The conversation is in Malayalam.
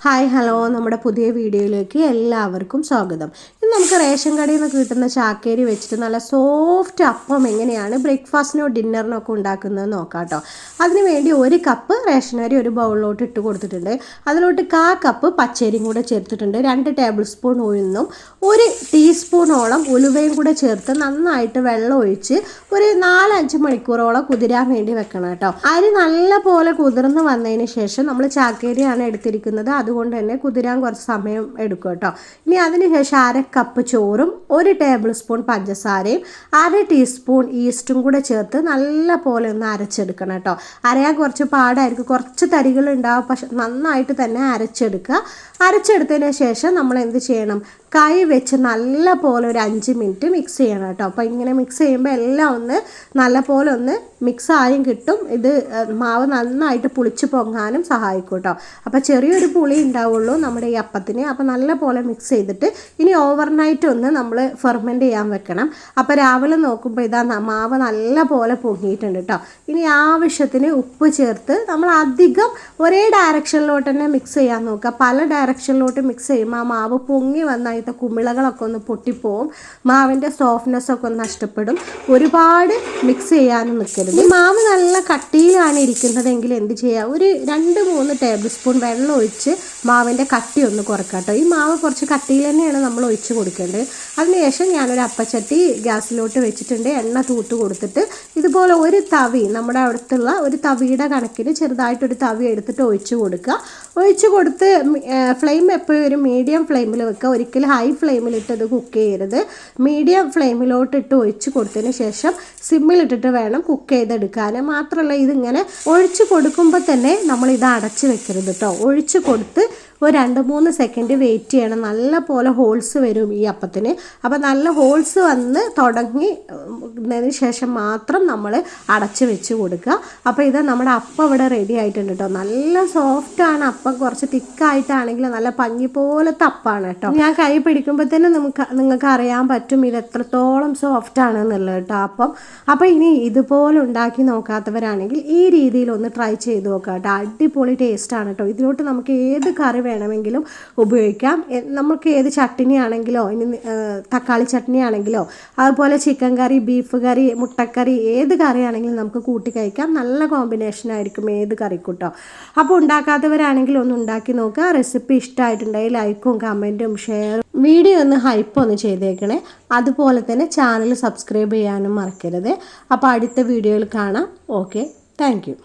ഹായ് ഹലോ നമ്മുടെ പുതിയ വീഡിയോയിലേക്ക് എല്ലാവർക്കും സ്വാഗതം. ഇന്ന് നമുക്ക് റേഷൻ കടയിൽ നിന്ന് കിട്ടുന്ന ചാക്കേരി വെച്ചിട്ട് നല്ല സോഫ്റ്റ് അപ്പം എങ്ങനെയാണ് ബ്രേക്ക്ഫാസ്റ്റിനോ ഡിന്നറിനോ ഒക്കെ ഉണ്ടാക്കുന്നത് നോക്കാം കേട്ടോ. അതിന് വേണ്ടി ഒരു കപ്പ് റേഷൻ അരി ഒരു ബൗളിലോട്ട് ഇട്ട് കൊടുത്തിട്ടുണ്ട്. അതിലോട്ട് 1/4 കപ്പ് പച്ചരിയും കൂടെ ചേർത്തിട്ടുണ്ട്. 2 ടേബിൾ സ്പൂൺ ഉഴുന്നും 1 ടീസ്പൂണോളം ഉലുവയും കൂടെ ചേർത്ത് നന്നായിട്ട് വെള്ളം ഒഴിച്ച് ഒരു 4-5 മണിക്കൂറോളം കുതിരാൻ വേണ്ടി വെക്കണം കേട്ടോ. അരി നല്ല പോലെ കുതിർന്ന് വന്നതിന് ശേഷം നമ്മൾ ചാക്കേരിയാണ് എടുത്തിരിക്കുന്നത്. അതുകൊണ്ട് തന്നെ കുതിരാൻ കുറച്ച് സമയം എടുക്കും കേട്ടോ. ഇനി അതിനുശേഷം 1/2 കപ്പ് ചോറും 1 ടേബിൾ സ്പൂൺ പഞ്ചസാരയും 1/2 ടീസ്പൂൺ ഈസ്റ്റും കൂടെ ചേർത്ത് നല്ല പോലെ ഒന്ന് അരച്ചെടുക്കണം കേട്ടോ. അരയാൻ കുറച്ച് പാടായിരിക്കും, കുറച്ച് തരികൾ ഉണ്ടാവും, പക്ഷെ നന്നായിട്ട് തന്നെ അരച്ചെടുക്കുക. അരച്ചെടുത്തതിന് ശേഷം നമ്മൾ എന്ത് ചെയ്യണം, കൈ വെച്ച് നല്ല പോലെ ഒരു 5 മിനിറ്റ് മിക്സ് ചെയ്യണം കേട്ടോ. അപ്പോൾ ഇങ്ങനെ മിക്സ് ചെയ്യുമ്പോൾ എല്ലാം ഒന്ന് നല്ല പോലെ ഒന്ന് മിക്സ് ആയും കിട്ടും. ഇത് മാവ് നന്നായിട്ട് പുളിച്ച് പൊങ്ങാനും സഹായിക്കും കേട്ടോ. അപ്പോൾ ചെറിയൊരു പുളി ഉണ്ടാവുള്ളൂ നമ്മുടെ ഈ അപ്പത്തിന്. അപ്പോൾ നല്ല പോലെ മിക്സ് ചെയ്തിട്ട് ഇനി ഓവർനൈറ്റ് ഒന്ന് നമ്മൾ ഫെർമെൻറ്റ് ചെയ്യാൻ വെക്കണം. അപ്പോൾ രാവിലെ നോക്കുമ്പോൾ ഇതാ മാവ് നല്ല പോലെ പൊങ്ങിയിട്ടുണ്ട് കേട്ടോ. ഇനി ആവശ്യത്തിന് ഉപ്പ് ചേർത്ത് നമ്മൾ അധികം ഒരേ ഡയറക്ഷനിലോട്ട് തന്നെ മിക്സ് ചെയ്യാൻ നോക്കുക. പല ഡയറക്ഷനിലോട്ട് മിക്സ് ചെയ്യുമ്പോൾ ആ മാവ് പൊങ്ങി വന്ന കുമിളകളൊക്കെ ഒന്ന് പൊട്ടിപ്പോവും, മാവിൻ്റെ സോഫ്റ്റ്നെസ് ഒക്കെ ഒന്ന് നഷ്ടപ്പെടും. ഒരുപാട് മിക്സ് ചെയ്യാനും നിൽക്കരുത്. ഈ മാവ് നല്ല കട്ടിയിലാണ് ഇരിക്കുന്നതെങ്കിൽ എന്ത് ചെയ്യുക, ഒരു 2-3 ടേബിൾ സ്പൂൺ വെള്ളം ഒഴിച്ച് മാവിൻ്റെ കട്ടി ഒന്ന് കുറക്കാം കേട്ടോ. ഈ മാവ് കുറച്ച് കട്ടിയിൽ തന്നെയാണ് നമ്മൾ ഒഴിച്ച് കൊടുക്കേണ്ടത്. അതിനുശേഷം ഞാനൊരു അപ്പച്ചട്ടി ഗ്യാസിലോട്ട് വെച്ചിട്ടുണ്ട്. എണ്ണ തൂത്ത് കൊടുത്തിട്ട് ഇതുപോലെ ഒരു തവി, നമ്മുടെ അടുത്തുള്ള ഒരു തവിയുടെ കണക്കിന് ചെറുതായിട്ടൊരു തവി എടുത്തിട്ട് ഒഴിച്ച് കൊടുക്കുക. ഒഴിച്ച് കൊടുത്ത് ഫ്ലെയിം എപ്പോഴും ഒരു മീഡിയം ഫ്ലെയിമിൽ വെക്കുക. ഒരിക്കലും ഹൈ ഫ്ലെയിമിലിട്ട് ഇത് കുക്ക് ചെയ്യരുത്. മീഡിയം ഫ്ലെയിമിലോട്ടിട്ട് ഒഴിച്ച് കൊടുത്തതിന് ശേഷം സിമ്മിലിട്ടിട്ട് വേണം കുക്ക് ചെയ്തെടുക്കാൻ. മാത്രമല്ല ഇതിങ്ങനെ ഒഴിച്ച് കൊടുക്കുമ്പോൾ തന്നെ നമ്മളിത് അടച്ച് വെക്കരുത് കേട്ടോ. ഒഴിച്ച് കൊടുത്ത് ഒരു 2-3 സെക്കൻഡ് വെയിറ്റ് ചെയ്യണം. നല്ല പോലെ ഹോൾസ് വരും ഈ അപ്പത്തിന്. അപ്പോൾ നല്ല ഹോൾസ് വന്ന് തുടങ്ങിയതിന് ശേഷം മാത്രം നമ്മൾ അടച്ച് വെച്ച് കൊടുക്കുക. അപ്പോൾ ഇത് നമ്മുടെ അപ്പം ഇവിടെ റെഡി ആയിട്ടുണ്ട് കേട്ടോ. നല്ല സോഫ്റ്റാണ് അപ്പം, കുറച്ച് തിക്കായിട്ടാണെങ്കിൽ നല്ല പഞ്ഞി പോലത്തെ അപ്പമാണ് കേട്ടോ. ഞാൻ കൈ പിടിക്കുമ്പോൾ തന്നെ നിങ്ങൾക്ക് അറിയാൻ പറ്റും ഇത് എത്രത്തോളം സോഫ്റ്റ് ആണെന്നുള്ളത് കേട്ടോ. അപ്പം ഇനി ഇതുപോലെ ഉണ്ടാക്കി നോക്കാത്തവരാണെങ്കിൽ ഈ രീതിയിലൊന്ന് ട്രൈ ചെയ്ത് നോക്കാം കേട്ടോ. അടിപൊളി ടേസ്റ്റാണ് കേട്ടോ. ഇതിലോട്ട് നമുക്ക് ഏത് കറി വേണമെങ്കിലും ഉപയോഗിക്കാം. നമുക്ക് ഏത് ചട്നി ആണെങ്കിലോ, ഇനി തക്കാളി ചട്നി ആണെങ്കിലോ, അതുപോലെ ചിക്കൻ കറി, ബീഫ് കറി, മുട്ടക്കറി, ഏത് കറി ആണെങ്കിലും നമുക്ക് കൂട്ടി കഴിക്കാം. നല്ല കോമ്പിനേഷൻ ആയിരിക്കും ഏത് കറിക്കൂട്ടോ. അപ്പോൾ ഉണ്ടാക്കാത്തവരാണെങ്കിൽ ഒന്ന് ഉണ്ടാക്കി നോക്കുക. റെസിപ്പി ഇഷ്ടമായിട്ടുണ്ടെങ്കിൽ ലൈക്കും കമൻറ്റും ഷെയറും വീഡിയോ ഒന്ന് ഹൈപ്പൊന്ന് ചെയ്തേക്കണേ. അതുപോലെ തന്നെ ചാനൽ സബ്സ്ക്രൈബ് ചെയ്യാനും മറക്കരുത്. അപ്പോൾ അടുത്ത വീഡിയോയിൽ കാണാം. Okay, thank you.